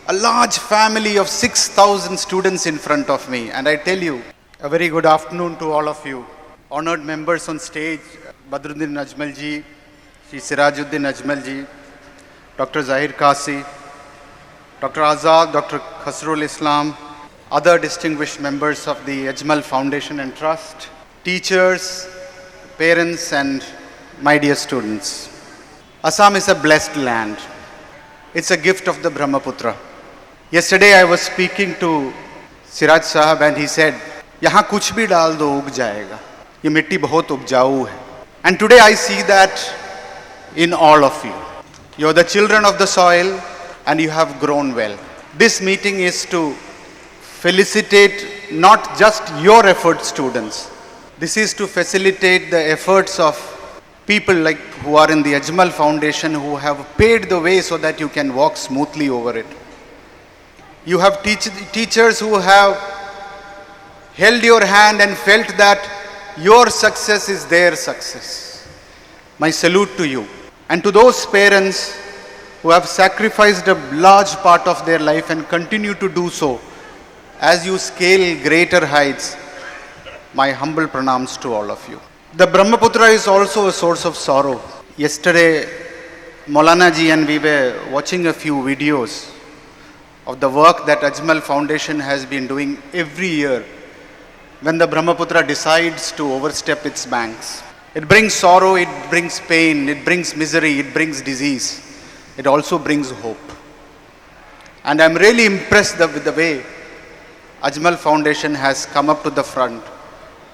a large family of 6,000 students in front of me. And I tell you, a very good afternoon to all of you. Honored members on stage, Badruddin Ajmal ji, Shri Sirajuddin Ajmal ji, Dr. Zahir Kasi, Dr. Azad, Dr. Khasrul Islam, other distinguished members of the Ajmal Foundation and Trust, teachers, parents, and my dear students. Assam is a blessed land. It's a gift of the Brahmaputra. Yesterday I was speaking to Siraj Sahab and he said, "Yahan kuch bhi dal do ug jayega. Ye mitti bahut upjau hai." And today I see that in all of you. You're the children of the soil and you have grown well. This meeting is to felicitate not just your efforts, students. This is to facilitate the efforts of people like who are in the Ajmal Foundation who have paved the way so that you can walk smoothly over it. You have teachers who have held your hand and felt that your success is their success. My salute to you. And to those parents who have sacrificed a large part of their life and continue to do so as you scale greater heights, my humble pranams to all of you. The Brahmaputra is also a source of sorrow. Yesterday, Maulana ji and we were watching a few videos of the work that Ajmal Foundation has been doing every year when the Brahmaputra decides to overstep its banks. It brings sorrow, it brings pain, it brings misery, it brings disease. It also brings hope. And I'm really impressed with the way Ajmal Foundation has come up to the front,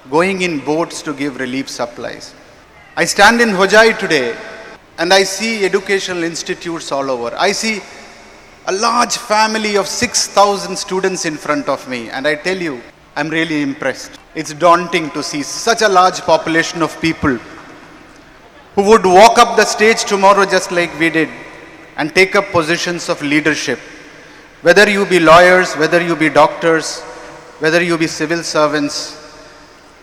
going in boats to give relief supplies. I stand in Hojai today and I see educational institutes all over. I see a large family of 6,000 students in front of me, and I tell you, I'm really impressed. It's daunting to see such a large population of people who would walk up the stage tomorrow just like we did and take up positions of leadership. Whether you be lawyers, whether you be doctors, whether you be civil servants,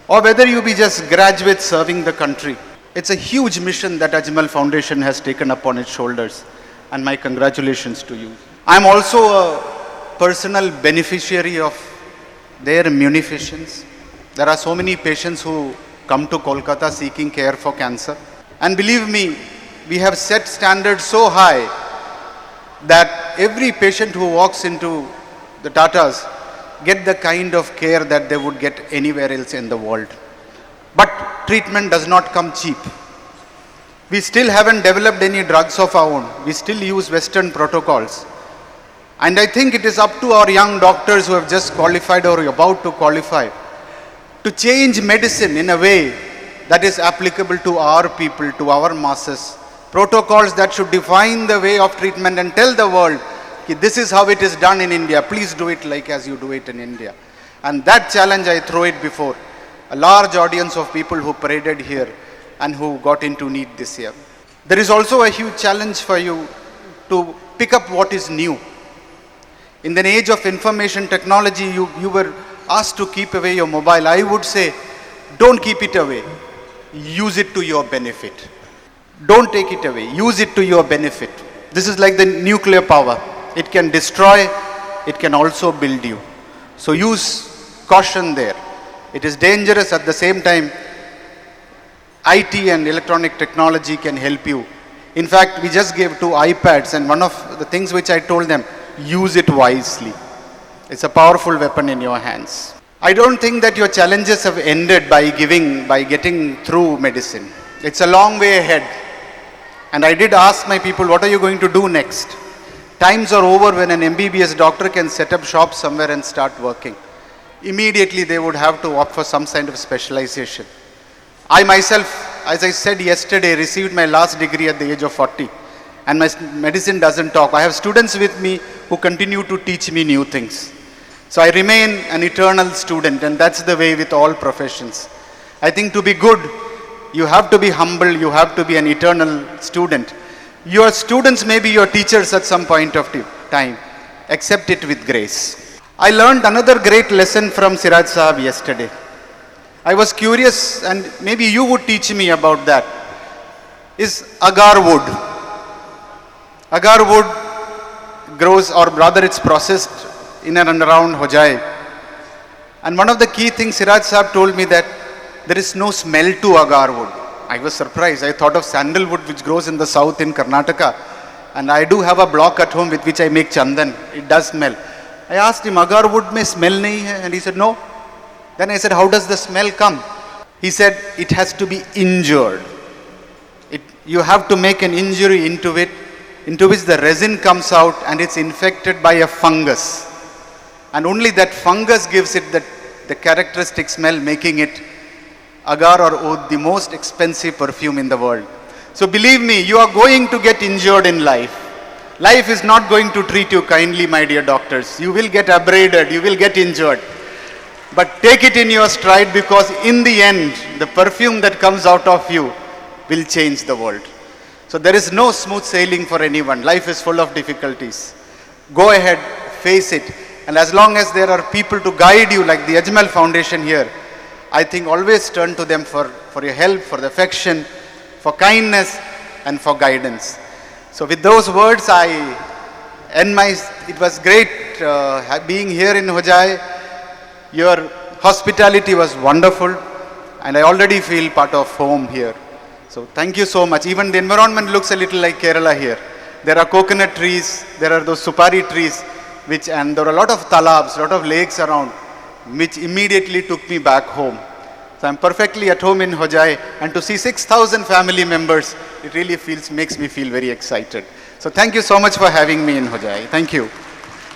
or whether you be just graduates serving the country. It's a huge mission that Ajmal Foundation has taken upon its shoulders, and my congratulations to you. I'm also a personal beneficiary of their munificence. There are so many patients who come to Kolkata seeking care for cancer. And believe me, we have set standards so high that every patient who walks into the Tatas get the kind of care that they would get anywhere else in the world. But treatment does not come cheap. We still haven't developed any drugs of our own. We still use Western protocols. And I think it is up to our young doctors who have just qualified or about to qualify to change medicine in a way that is applicable to our people, to our masses. Protocols that should define the way of treatment and tell the world, this is how it is done in India. Please do it like as you do it in India. And that challenge I throw it before a large audience of people who paraded here and who got into NEEt this year. There is also a huge challenge for you to pick up what is new. In the age of information technology, you were asked to keep away your mobile. I would say, don't keep it away. Use it to your benefit. Don't take it away. Use it to your benefit. This is like the nuclear power. It can destroy, it can also build you. So use caution there. It is dangerous. At the same time, IT and electronic technology can help you. In fact, we just gave 2 iPads, and one of the things which I told them, use it wisely. It's a powerful weapon in your hands. I don't think that your challenges have ended by getting through medicine. It's a long way ahead. And I did ask my people, what are you going to do next? Times are over when an MBBS doctor can set up shop somewhere and start working. Immediately they would have to opt for some kind of specialization. I myself, as I said yesterday, received my last degree at the age of 40. And my medicine doesn't talk. I have students with me who continue to teach me new things. So I remain an eternal student, and that's the way with all professions. I think to be good, you have to be humble, you have to be an eternal student. Your students may be your teachers at some point of time. Accept it with grace. I learned another great lesson from Siraj Sahab yesterday. I was curious, and maybe you would teach me about that, is agar wood. Agar wood grows, or rather it's processed in and around Hojai. And one of the key things Siraj Saab told me that there is no smell to agar wood. I was surprised. I thought of sandalwood which grows in the south in Karnataka. And I do have a block at home with which I make chandan. It does smell. I asked him, agar wood mein smell nahi hai? And he said, no. Then I said, how does the smell come? He said, it has to be injured. You have to make an injury into it, into which the resin comes out and it's infected by a fungus. And only that fungus gives it the characteristic smell, making it agar or oud the most expensive perfume in the world. So believe me, you are going to get injured in life. Life is not going to treat you kindly, my dear doctors. You will get abraded, you will get injured. But take it in your stride, because in the end, the perfume that comes out of you will change the world. So there is no smooth sailing for anyone. Life is full of difficulties. Go ahead, face it. And as long as there are people to guide you, like the Ajmal Foundation here, I think always turn to them for your help, for the affection, for kindness, and for guidance. So with those words, it was great being here in Hojai. Your hospitality was wonderful, and I already feel part of home here. So thank you so much. Even the environment looks a little like Kerala here. There are coconut trees, there are those supari trees, and there are a lot of talabs, a lot of lakes around, which immediately took me back home. So I'm perfectly at home in Hojai, and to see 6,000 family members, it really makes me feel very excited. So thank you so much for having me in Hojai. Thank you.